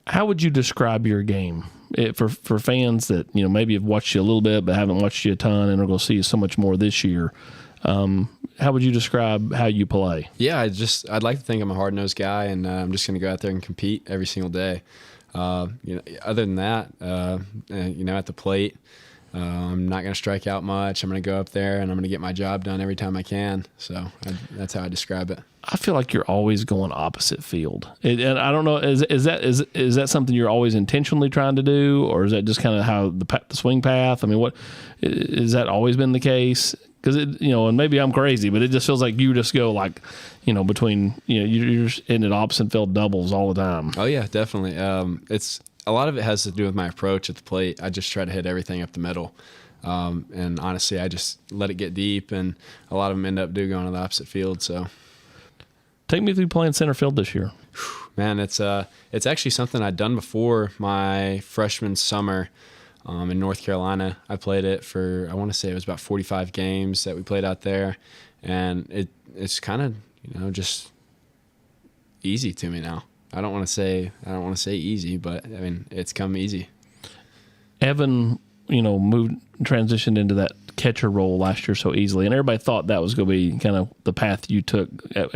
How would you describe your game for fans that maybe have watched you a little bit but haven't watched you a ton and are going to see you so much more this year? How would you describe how you play? Yeah, I'd like to think I'm a hard-nosed guy, and I'm just going to go out there and compete every single day. Other than that, at the plate, I'm not going to strike out much. I'm going to go up there and I'm going to get my job done every time I can. So that's how I describe it. I feel like you're always going opposite field, and I don't know, is that something you're always intentionally trying to do, or is that just kind of how the swing path? I mean, what is that always been the case? Because and maybe I'm crazy, but it just feels like you just go like, between you're just hitting it opposite field doubles all the time. Oh yeah, definitely. It's a lot of it has to do with my approach at the plate. I just try to hit everything up the middle. And honestly, I just let it get deep, and a lot of them end up going to the opposite field. So, take me through playing center field this year. Man, it's actually something I'd done before my freshman summer in North Carolina. I played it for, I want to say it was about 45 games that we played out there, and it's kind of just easy to me now. I don't want to say easy, but I mean it's come easy. Evan, transitioned into that catcher role last year so easily, and everybody thought that was going to be kind of the path you took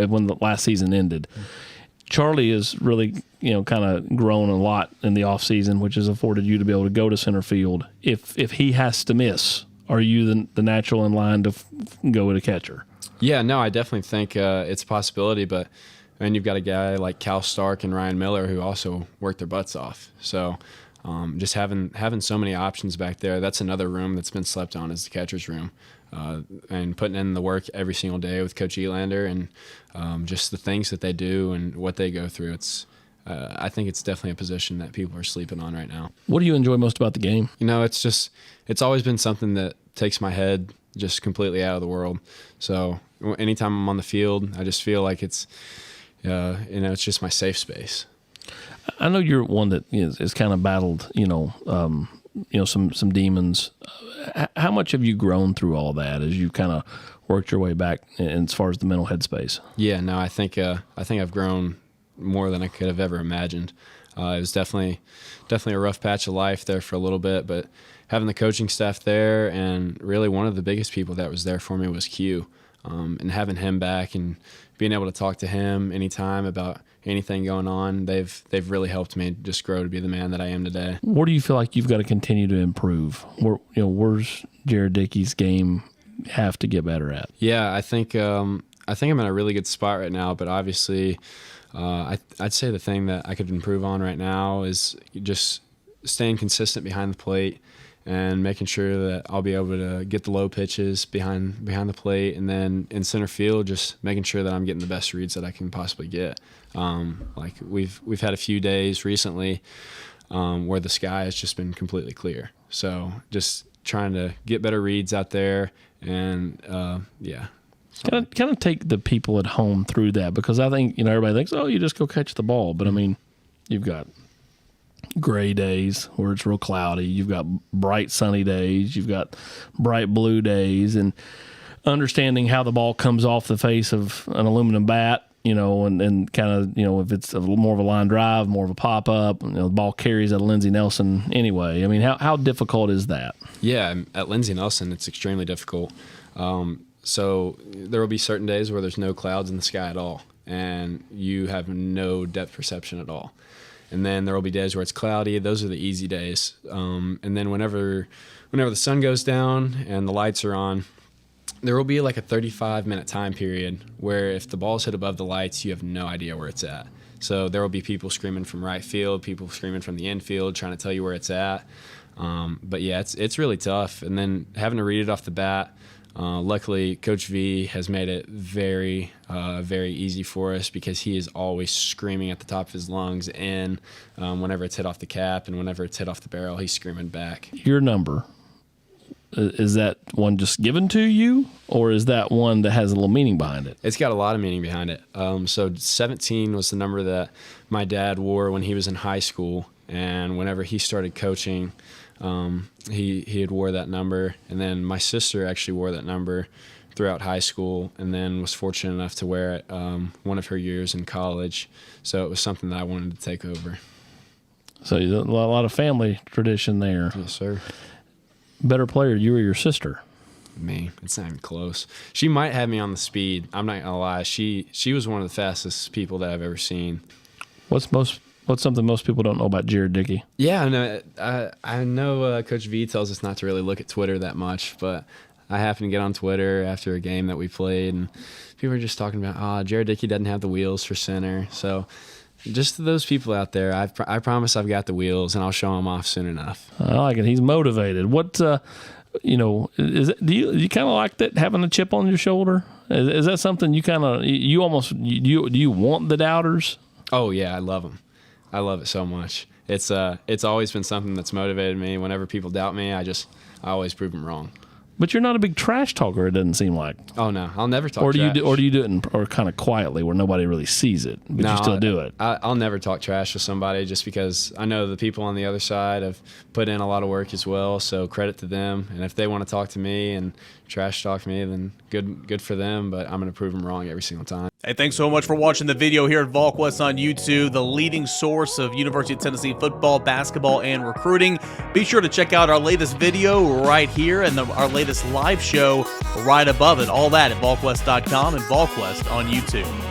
when the last season ended. Charlie has really, kind of grown a lot in the off season, which has afforded you to be able to go to center field. If he has to miss, are you the natural in line to go with a catcher? Yeah, no, I definitely think it's a possibility, but. And you've got a guy like Cal Stark and Ryan Miller who also work their butts off. So just having so many options back there, that's another room that's been slept on is the catcher's room. And putting in the work every single day with Coach Elander and just the things that they do and what they go through. I think it's definitely a position that people are sleeping on right now. What do you enjoy most about the game? It's always been something that takes my head just completely out of the world. So anytime I'm on the field, I just feel like it's just my safe space. I know you're one that is kind of battled, some demons. How much have you grown through all that as you kind of worked your way back as far as the mental headspace? Yeah, no, I think I've grown more than I could have ever imagined. It was definitely a rough patch of life there for a little bit, but having the coaching staff there, and really one of the biggest people that was there for me was Q, and having him back and being able to talk to him anytime about anything going on, they've really helped me just grow to be the man that I am today. Where do you feel like you've got to continue to improve? Where's Jared Dickey's game have to get better at? Yeah, I think I'm in a really good spot right now, but obviously I'd say the thing that I could improve on right now is just staying consistent behind the plate and making sure that I'll be able to get the low pitches behind the plate, and then in center field, just making sure that I'm getting the best reads that I can possibly get. Like we've had a few days recently where the sky has just been completely clear. So just trying to get better reads out there, and yeah. Kind of take the people at home through that, because I think everybody thinks, oh, you just go catch the ball, but I mean, you've got gray days where it's real cloudy. You've got bright sunny days. You've got bright blue days, and understanding how the ball comes off the face of an aluminum bat, and kind of, if it's a little more of a line drive, more of a pop up, the ball carries at Lindsey Nelson anyway. I mean, how difficult is that? Yeah, at Lindsey Nelson, it's extremely difficult. So there will be certain days where there's no clouds in the sky at all, and you have no depth perception at all. And then there will be days where it's cloudy. Those are the easy days. And then whenever the sun goes down and the lights are on, there will be like a 35-minute time period where if the ball's hit above the lights, you have no idea where it's at. So there will be people screaming from right field, people screaming from the infield, trying to tell you where it's at. But yeah, it's really tough. And then having to read it off the bat. Luckily, Coach V has made it very, very easy for us, because he is always screaming at the top of his lungs, and whenever it's hit off the cap and whenever it's hit off the barrel, he's screaming back. Your number, is that one just given to you, or is that one that has a little meaning behind it? It's got a lot of meaning behind it. So 17 was the number that my dad wore when he was in high school, and whenever he started coaching, he had wore that number, and then my sister actually wore that number throughout high school, and then was fortunate enough to wear it one of her years in college. So it was something that I wanted to take over. So a lot of family tradition there. Yes, sir. Better player, you or your sister? Me. It's not even close. She might have me on the speed. I'm not gonna lie. She was one of the fastest people that I've ever seen. What's something most people don't know about Jared Dickey? Yeah, I know Coach V tells us not to really look at Twitter that much, but I happened to get on Twitter after a game that we played, and people were just talking about, Jared Dickey doesn't have the wheels for center. So just to those people out there, I promise I've got the wheels, and I'll show them off soon enough. I like it. He's motivated. What, do you kind of like that, having a chip on your shoulder? Is that something you kind of, do you want the doubters? Oh, yeah, I love them. I love it so much. It's always been something that's motivated me. Whenever people doubt me, I always prove them wrong. But you're not a big trash talker, it doesn't seem like. Oh, no. I'll never talk trash. Or do you do it or kind of quietly where nobody really sees it, but you still do it? I'll never talk trash with somebody just because I know the people on the other side have put in a lot of work as well, so credit to them. And if they want to talk to me and trash talk me, then good for them, but I'm going to prove them wrong every single time. Hey, thanks so much for watching the video here at Volquest on YouTube, the leading source of University of Tennessee football, basketball, and recruiting. Be sure to check out our latest video right here and our latest live show right above it. All that at Volquest.com and Volquest on YouTube.